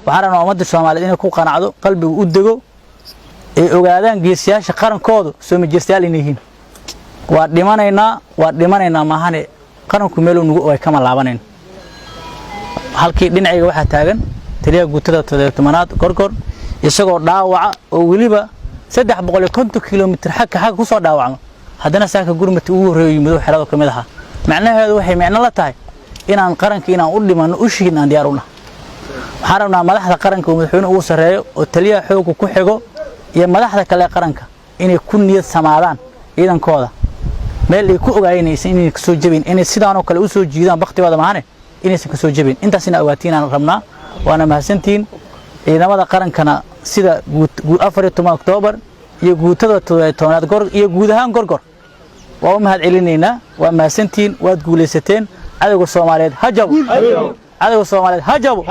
waxaan ummadda Soomaaliyeed inay ku qanacdo qalbigu u dego ee ogaadaan geesiyaasha qarankoodu soo majirstayaal inay yihiin waa dhimanaynaa maahane qaranku meel uu nugu way kama laabaneen halkii dhinacayga waxa taagan taliya guutada 17aad gorgor isagoo dhaawaca oo waliba 350 kilomitir xagga ku soo dhaawacmo haddana saaka gurmad ugu horeeyay madax xirado kamid aha macnaheedu waxay macna la tahay inaan qaranka inaan u dhimano u shiin aan diyaar u nahay waxaan rabnaa madaxda qaranka oo madaxweynuhu uu sareeyo oo taliya xoog ku xigo iyo madaxda kale qaranka inay ku niyad samaadaan ciidankooda meel ay ku ogaayeen inay soo jabin inay sidaan oo kale u soo jiidaan waqtigooda maahane inaysan ka soo jabin intaasina awaatiin aan rabnaa waana mahadsantiin ciidamada qarankana sida 14 Oktoobar iyo guutada 17aad iyo guud ahaan gorgor waa mahad celinaynaa waa mahadsantiin waad guuleysateen cadawga Soomaaliyeed ha jabo